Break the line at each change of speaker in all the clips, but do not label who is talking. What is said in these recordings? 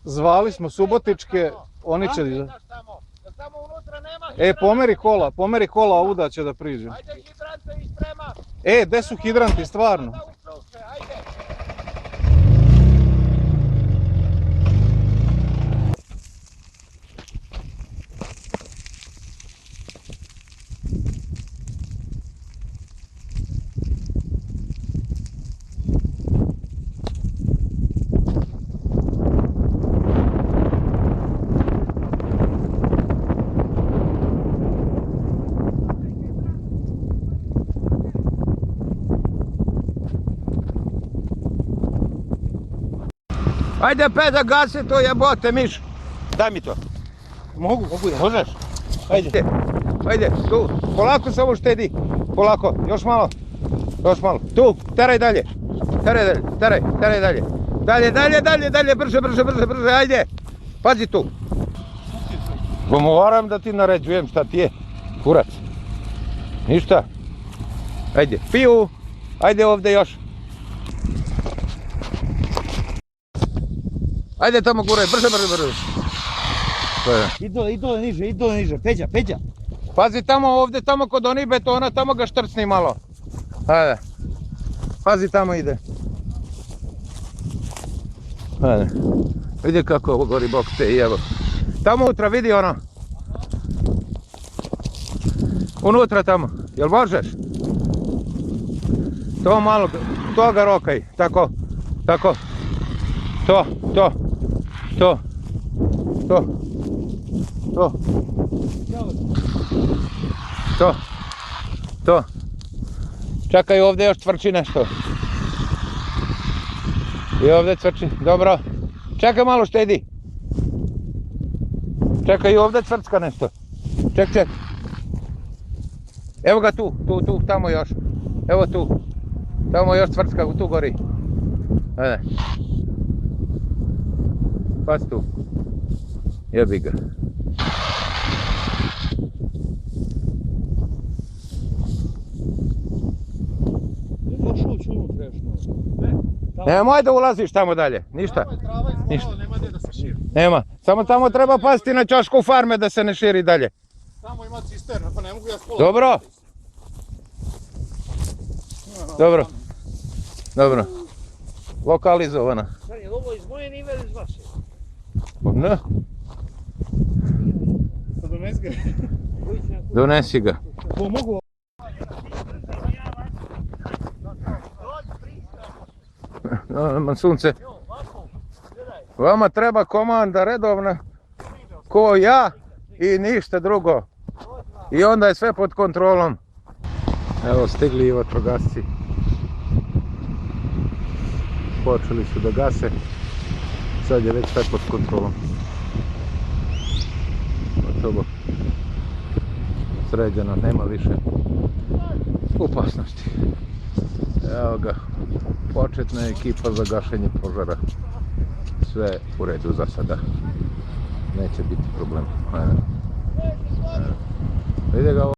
Zvali smo Subotičke, oni će... pomeri kola ovuda će da priđe.
Ajde hidrante isprema.
Gde su hidranti, stvarno?
Ajde Peda, gasi to, jebote miš. Daj mi to.
Mogu ja.
Možeš? Ajde, tu. Polako samo štedi. Polako, još malo. Tu, teraj dalje. Teraj dalje. Brže, ajde. Pazi tu. Moram da ti naređujem šta ti je. Kurac. Ništa. Ajde, piju. Ajde ovdje još. Ajde tamo guraj, brže.
I dole niže, Peđa.
Pazi tamo ovdje, tamo kod onih betona, tamo ga štrcni malo. Ajde. Pazi tamo ide. Ajde. Vidi kako ovo gori bok te i evo. Tamo unutra vidi ono. Unutra tamo, jel možeš? To malo, to ga rokaj, tako. To. Čekaj, ovdje još cvrči nešto. I ovdje cvrči, dobro. Čekaj malo, štedi. Čekaj, i ovdje cvrcka nešto. Ček. Evo ga tu, tamo još. Evo tu. Tamo još cvrcka, tu gori. Ajde. Pas tu. Jebi ga. Nemoj da ulaziš tamo dalje, ništa.
Nema gdje da se širi.
Nema, samo tamo treba pasti na čošku farme da se ne širi dalje.
Tamo ima cisterna, pa ne mogu ja s kola.
Dobro. Lokalizovana.
Je ovo iz moje nive ili iz vaše?
Ne. Donesi ga.
Pomogu.
Sunce. Vama treba komanda redovna. Ko ja i ništa drugo. I onda je sve pod kontrolom. Evo stigli i vatrogasci. Počeli su da gase. Sad je već sve pod kontrolom. Gotovo. Sređeno, nema više opasnosti. Evo ga, početna ekipa za gašenje požara. Sve u redu za sada. Neće biti problem. Vidi ga ovo.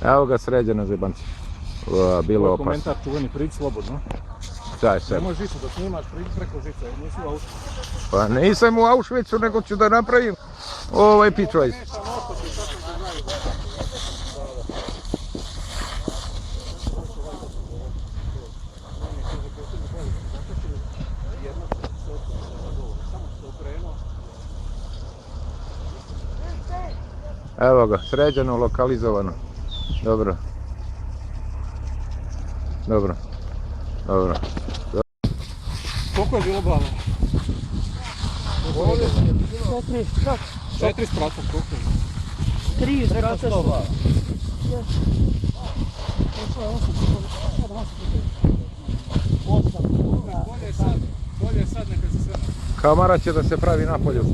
Evo ga sređeno zebanci. Bilo opasno.
Komentar čuveni, priđi slobodno.
Daj se.
Nemoj žicu da snimaš, priđi preko žice, nisi u Auschwitzu.
Pa nisam u Auschwitzu, nego ću da napravim pičvajz. Evo ga, sređeno, lokalizovano. Dobro.
Koliko je bilo glava? 4 sprata, koliko je?
3 sprata stova.
Bolje sad neka se sve...
Kamera će da se pravi napolju.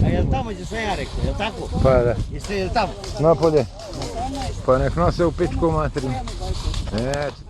A jel tamo će sve ja rekao, jel tako?
Pa da.
Jeste jel tamo?
Napolje. Pa nek nose u pičku materinu. Neće.